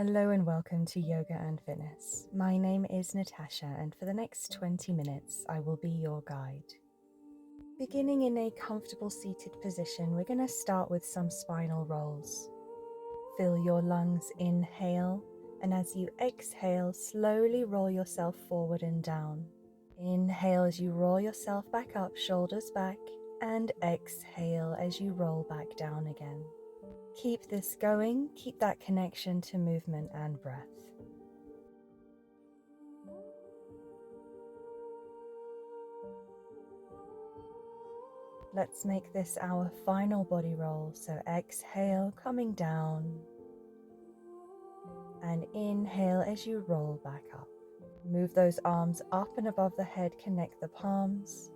Hello and welcome to Yoga and Fitness. My name is Natasha, and for the next 20 minutes, I will be your guide. Beginning in a comfortable seated position, we're going to start with some spinal rolls. Fill your lungs, inhale, and as you exhale, slowly roll yourself forward and down. Inhale as you roll yourself back up, shoulders back, and exhale as you roll back down again. Keep this going, keep that connection to movement and breath. Let's make this our final body roll. So exhale, coming down, and inhale as you roll back up. Move those arms up and above the head, connect the palms.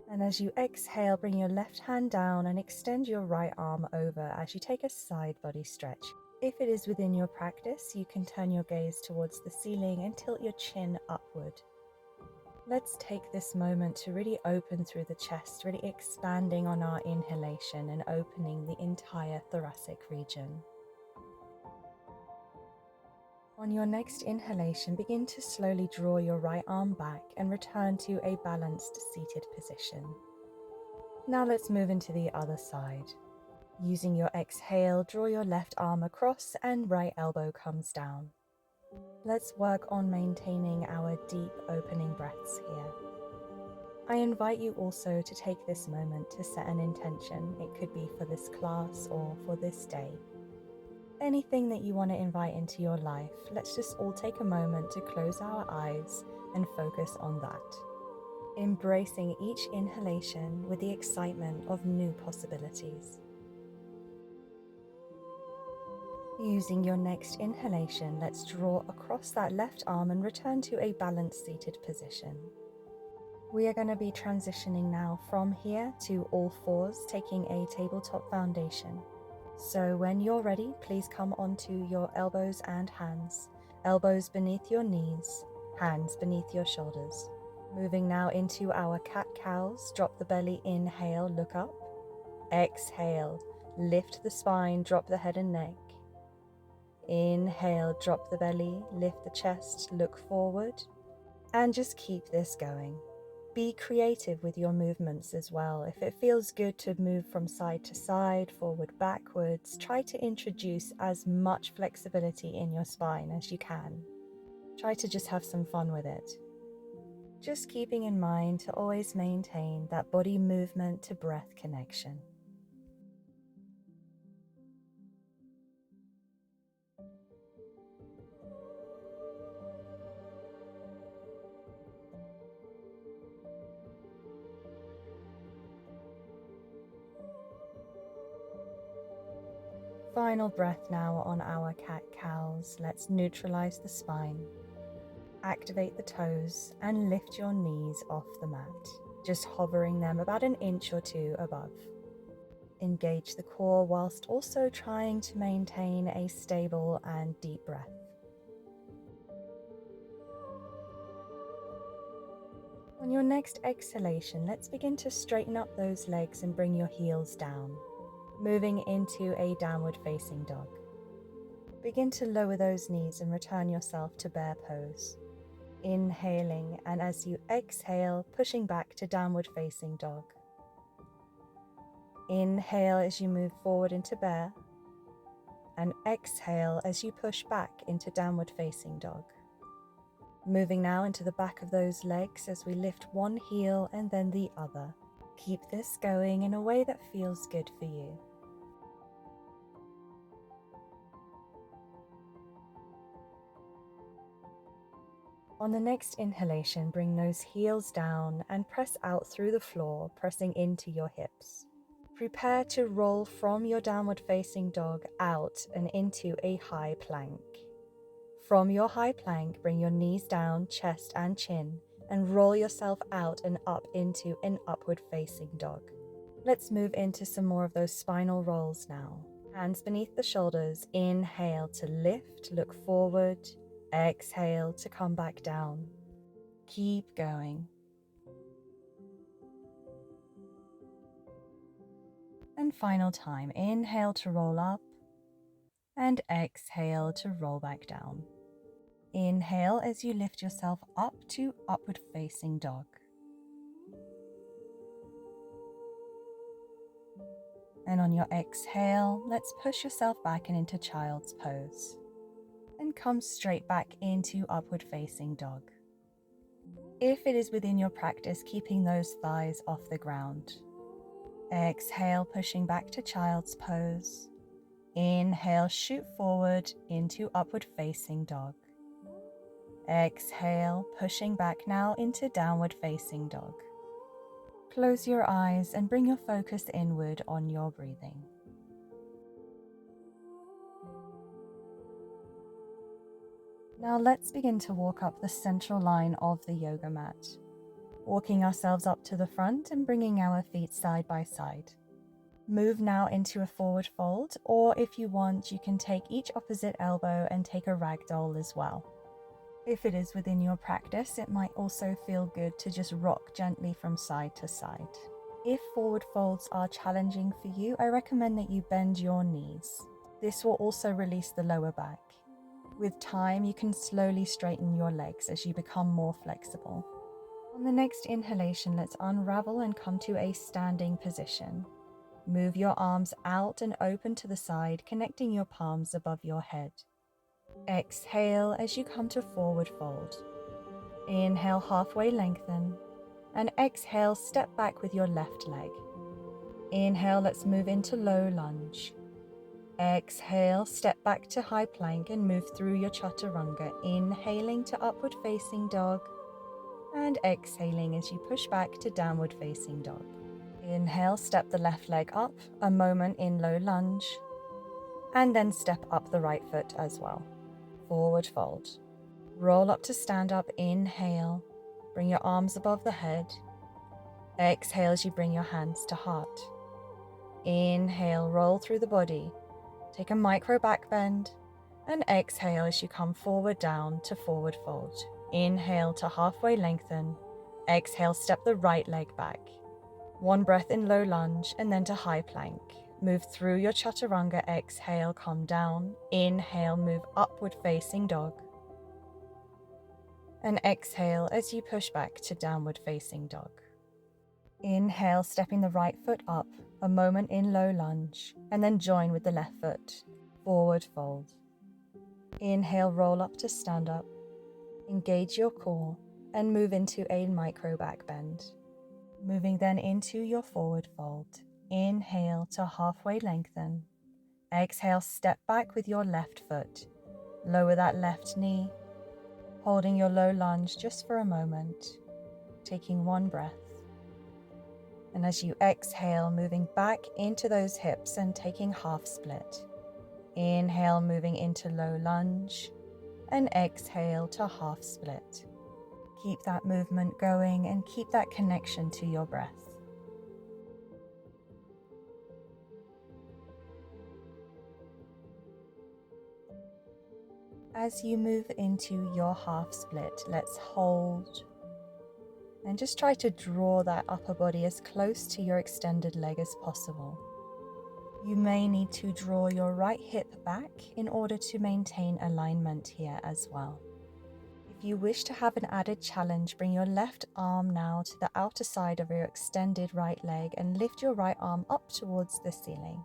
And as you exhale, bring your left hand down and extend your right arm over as you take a side body stretch. If it is within your practice, you can turn your gaze towards the ceiling and tilt your chin upward. Let's take this moment to really open through the chest, really expanding on our inhalation and opening the entire thoracic region. On your next inhalation, begin to slowly draw your right arm back and return to a balanced seated position. Now let's move into the other side. Using your exhale, draw your left arm across and right elbow comes down. Let's work on maintaining our deep opening breaths here. I invite you also to take this moment to set an intention. It could be for this class or for this day. Anything that you want to invite into your life, let's just all take a moment to close our eyes and focus on that. Embracing each inhalation with the excitement of new possibilities. Using your next inhalation, let's draw across that left arm and return to a balanced seated position. We are going to be transitioning now from here to all fours, taking a tabletop foundation. So when you're ready, please come onto your elbows and hands. Elbows beneath your knees, hands beneath your shoulders. Moving now into our cat-cows, drop the belly, inhale, look up. Exhale, lift the spine, drop the head and neck. Inhale, drop the belly, lift the chest, look forward. And just keep this going. Be creative with your movements as well. If it feels good to move from side to side, forward, backwards, try to introduce as much flexibility in your spine as you can. Try to just have some fun with it. Just keeping in mind to always maintain that body movement to breath connection. Final breath now on our cat-cows. Let's neutralize the spine. Activate the toes and lift your knees off the mat, just hovering them about an inch or two above. Engage the core whilst also trying to maintain a stable and deep breath. On your next exhalation, let's begin to straighten up those legs and bring your heels down, moving into a downward facing dog. Begin to lower those knees and return yourself to bear pose. Inhaling, and as you exhale, pushing back to downward facing dog. Inhale as you move forward into bear, and exhale as you push back into downward facing dog. Moving now into the back of those legs as we lift one heel and then the other. Keep this going in a way that feels good for you. On the next inhalation, bring those heels down and press out through the floor, pressing into your hips. Prepare to roll from your downward facing dog out and into a high plank. From your high plank, bring your knees down, chest and chin, and roll yourself out and up into an upward facing dog. Let's move into some more of those spinal rolls now. Hands beneath the shoulders, inhale to lift, look forward. Exhale to come back down. Keep going. And final time, inhale to roll up And exhale to roll back down. Inhale as you lift yourself up to upward facing dog. And on your exhale, let's push yourself back and into child's pose. And come straight back into upward facing dog. If it is within your practice, keeping those thighs off the ground. Exhale, pushing back to child's pose. Inhale, shoot forward into upward facing dog. Exhale, pushing back now into downward facing dog. Close your eyes and bring your focus inward on your breathing. Now let's begin to walk up the central line of the yoga mat, walking ourselves up to the front and bringing our feet side by side. Move now into a forward fold, or if you want, you can take each opposite elbow and take a ragdoll as well. If it is within your practice, it might also feel good to just rock gently from side to side. If forward folds are challenging for you, I recommend that you bend your knees. This will also release the lower back. With time, you can slowly straighten your legs as you become more flexible. On the next inhalation, let's unravel and come to a standing position. Move your arms out and open to the side, connecting your palms above your head. Exhale as you come to forward fold. Inhale, halfway lengthen, and exhale, step back with your left leg. Inhale, let's move into low lunge. Exhale, step back to high plank and move through your chaturanga, inhaling to upward facing dog, and exhaling as you push back to downward facing dog. Inhale, step the left leg up, a moment in low lunge, and then step up the right foot as well. Forward fold. Roll up to stand up, inhale, bring your arms above the head. Exhale as you bring your hands to heart. Inhale, roll through the body. Take a micro back bend, and exhale as you come forward down to forward fold. Inhale to halfway lengthen. Exhale, step the right leg back. One breath in low lunge and then to high plank. Move through your chaturanga. Exhale, come down. Inhale, move upward facing dog. And exhale as you push back to downward facing dog. Inhale, stepping the right foot up, a moment in low lunge, and then join with the left foot. Forward fold. Inhale, roll up to stand up. Engage your core and move into a micro back bend. Moving then into your forward fold. Inhale to halfway lengthen. Exhale, step back with your left foot. Lower that left knee, holding your low lunge just for a moment, taking one breath. And as you exhale, moving back into those hips and taking half split. Inhale, moving into low lunge, and exhale to half split. Keep that movement going and keep that connection to your breath. As you move into your half split, let's hold and just try to draw that upper body as close to your extended leg as possible. You may need to draw your right hip back in order to maintain alignment here as well. If you wish to have an added challenge, bring your left arm now to the outer side of your extended right leg and lift your right arm up towards the ceiling.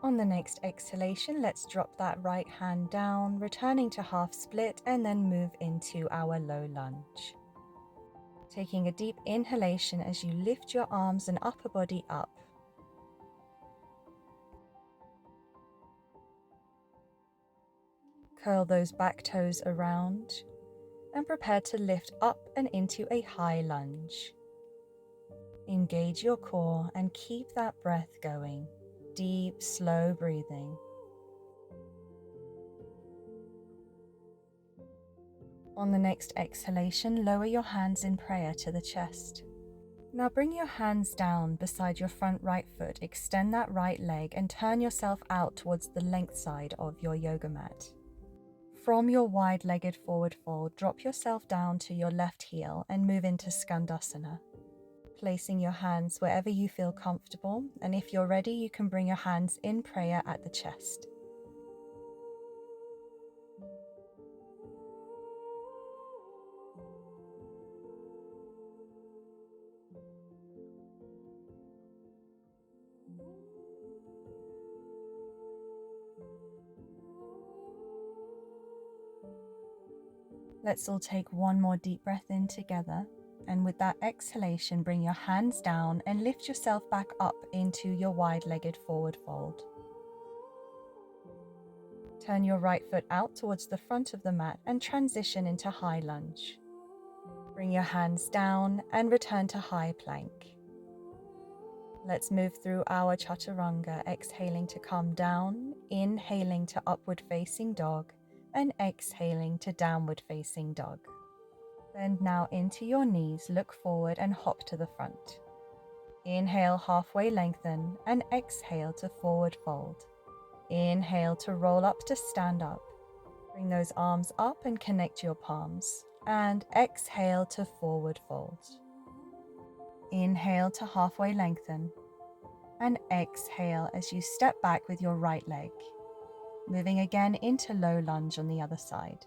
On the next exhalation, let's drop that right hand down, returning to half split, and then move into our low lunge. Taking a deep inhalation as you lift your arms and upper body up. Curl those back toes around and prepare to lift up and into a high lunge. Engage your core and keep that breath going. Deep, slow breathing. On the next exhalation, lower your hands in prayer to the chest. Now bring your hands down beside your front right foot, extend that right leg and turn yourself out towards the length side of your yoga mat. from your wide-legged forward fold, drop yourself down to your left heel and move into Skandasana, placing your hands wherever you feel comfortable, and if you're ready, you can bring your hands in prayer at the chest. Let's all take one more deep breath in together, and with that exhalation, bring your hands down and lift yourself back up into your wide-legged forward fold. Turn your right foot out towards the front of the mat and transition into high lunge. Bring your hands down and return to high plank. Let's move through our chaturanga, exhaling to come down, inhaling to upward facing dog, and exhaling to downward facing dog. Bend now into your knees, look forward and hop to the front. Inhale, halfway lengthen, and exhale to forward fold. Inhale to roll up to stand up. Bring those arms up and connect your palms, and exhale to forward fold. Inhale to halfway lengthen, and exhale as you step back with your right leg, moving again into low lunge on the other side.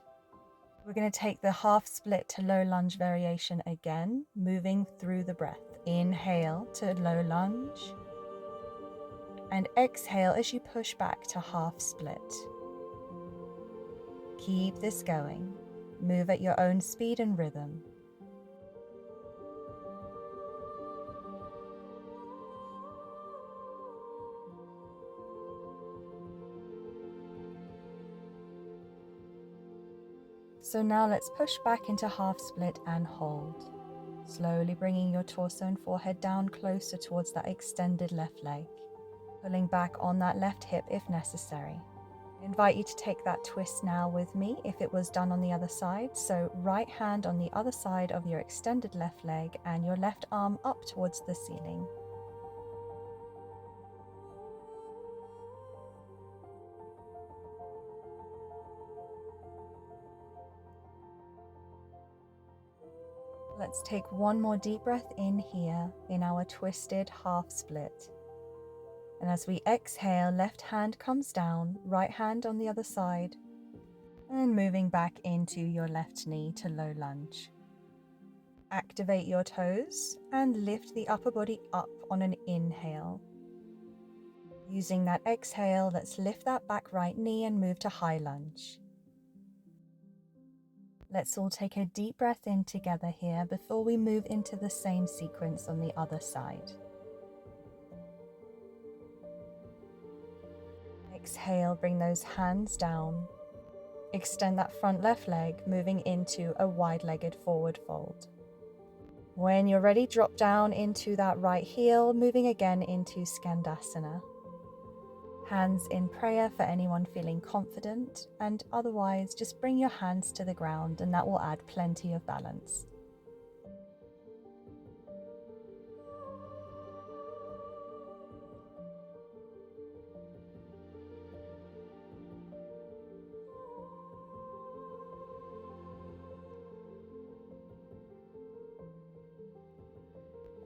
We're going to take the half split to low lunge variation again, moving through the breath. Inhale to low lunge, and exhale as you push back to half split. Keep this going. Move at your own speed and rhythm. So now let's push back into half split and hold. Slowly bringing your torso and forehead down closer towards that extended left leg. Pulling back on that left hip if necessary. I invite you to take that twist now with me if it was done on the other side. So right hand on the other side of your extended left leg and your left arm up towards the ceiling. Let's take one more deep breath in here in our twisted half split. And as we exhale, left hand comes down, right hand on the other side, and moving back into your left knee to low lunge. Activate your toes and lift the upper body up on an inhale. Using that exhale, let's lift that back right knee and move to high lunge. Let's all take a deep breath in together here before we move into the same sequence on the other side. Exhale, bring those hands down. Extend that front left leg, moving into a wide-legged forward fold. When you're ready, drop down into that right heel, moving again into Skandasana. Hands in prayer for anyone feeling confident, and otherwise just bring your hands to the ground and that will add plenty of balance.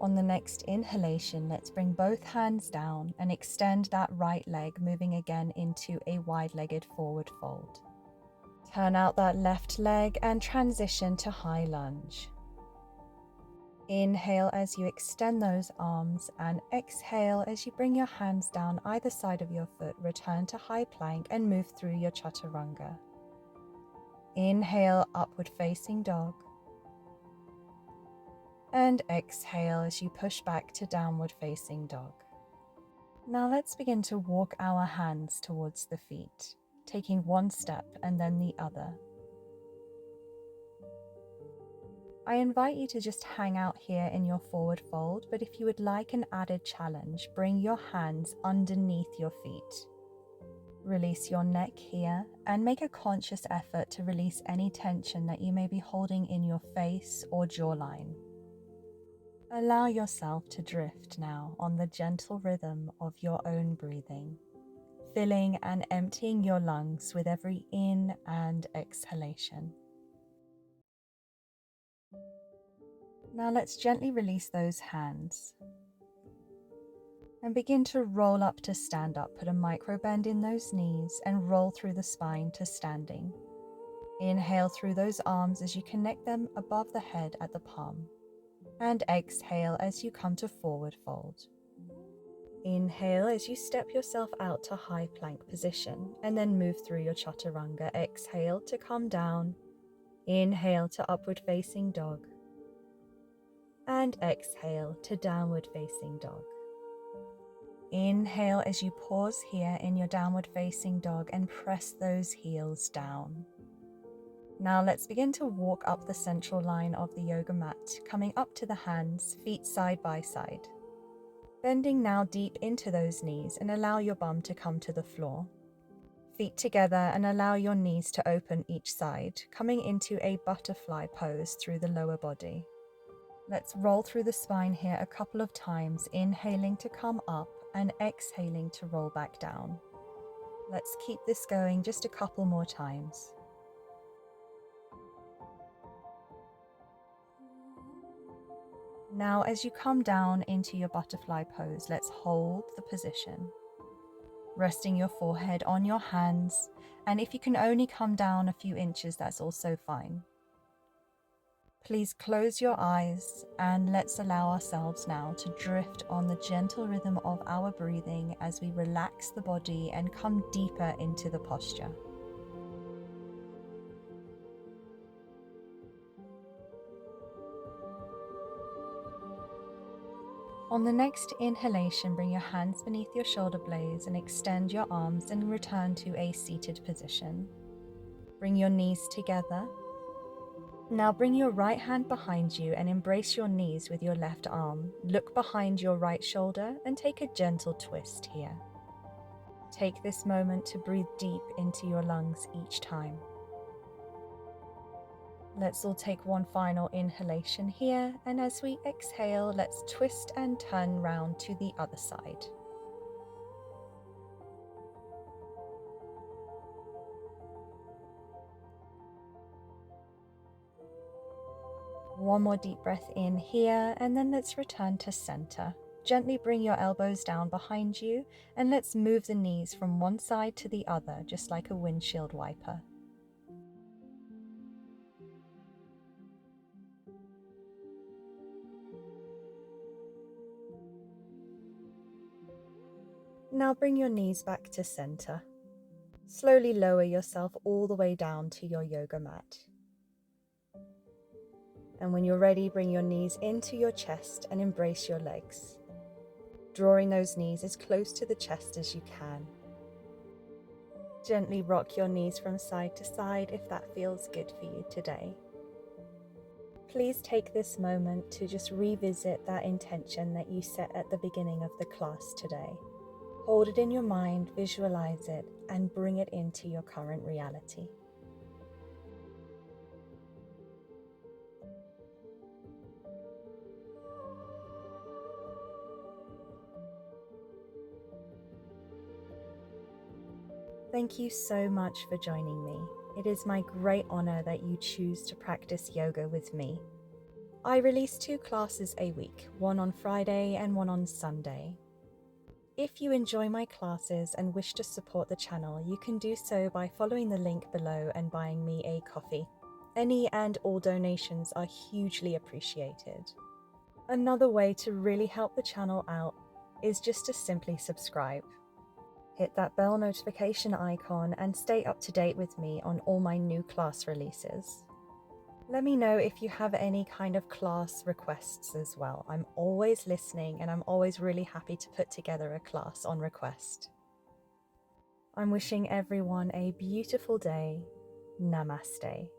On the next inhalation, let's bring both hands down and extend that right leg, moving again into a wide-legged forward fold. Turn out that left leg and transition to high lunge. Inhale as you extend those arms and exhale as you bring your hands down either side of your foot, return to high plank and move through your chaturanga. Inhale, upward facing dog. And exhale as you push back to downward facing dog. Now let's begin to walk our hands towards the feet, taking one step and then the other. I invite you to just hang out here in your forward fold, but if you would like an added challenge, bring your hands underneath your feet. Release your neck here and make a conscious effort to release any tension that you may be holding in your face or jawline. Allow yourself to drift now on the gentle rhythm of your own breathing, filling and emptying your lungs with every in and exhalation. Now let's gently release those hands and begin to roll up to stand up. Put a micro bend in those knees and roll through the spine to standing. Inhale through those arms as you connect them above the head at the palm, and exhale as you come to forward fold. Inhale as you step yourself out to high plank position and then move through your chaturanga. Exhale to come down. Inhale to upward facing dog. And exhale to downward facing dog. Inhale as you pause here in your downward facing dog and press those heels down. Now let's begin to walk up the central line of the yoga mat, coming up to the hands, feet side by side. Bending now deep into those knees and allow your bum to come to the floor. Feet together and allow your knees to open each side, coming into a butterfly pose through the lower body. Let's roll through the spine here a couple of times, inhaling to come up and exhaling to roll back down. Let's keep this going just a couple more times. Now, as you come down into your butterfly pose, let's hold the position, resting your forehead on your hands, and if you can only come down a few inches, that's also fine. Please close your eyes and let's allow ourselves now to drift on the gentle rhythm of our breathing as we relax the body and come deeper into the posture. On the next inhalation, bring your hands beneath your shoulder blades and extend your arms and return to a seated position. Bring your knees together. Now bring your right hand behind you and embrace your knees with your left arm. Look behind your right shoulder and take a gentle twist here. Take this moment to breathe deep into your lungs each time. Let's all take one final inhalation here, and as we exhale, let's twist and turn round to the other side. One more deep breath in here, and then let's return to center. Gently bring your elbows down behind you, and let's move the knees from one side to the other, just like a windshield wiper. Now bring your knees back to center. Slowly lower yourself all the way down to your yoga mat. And when you're ready, bring your knees into your chest and embrace your legs, drawing those knees as close to the chest as you can. Gently rock your knees from side to side if that feels good for you today. Please take this moment to just revisit that intention that you set at the beginning of the class today. Hold it in your mind, visualize it, and bring it into your current reality. Thank you so much for joining me. It is my great honor that you choose to practice yoga with me. I release 2 classes a week, one on Friday and one on Sunday. If you enjoy my classes and wish to support the channel, you can do so by following the link below and buying me a coffee. Any and all donations are hugely appreciated. Another way to really help the channel out is just to simply subscribe. Hit that bell notification icon and stay up to date with me on all my new class releases. Let me know if you have any kind of class requests as well. I'm always listening and I'm always really happy to put together a class on request. I'm wishing everyone a beautiful day. Namaste.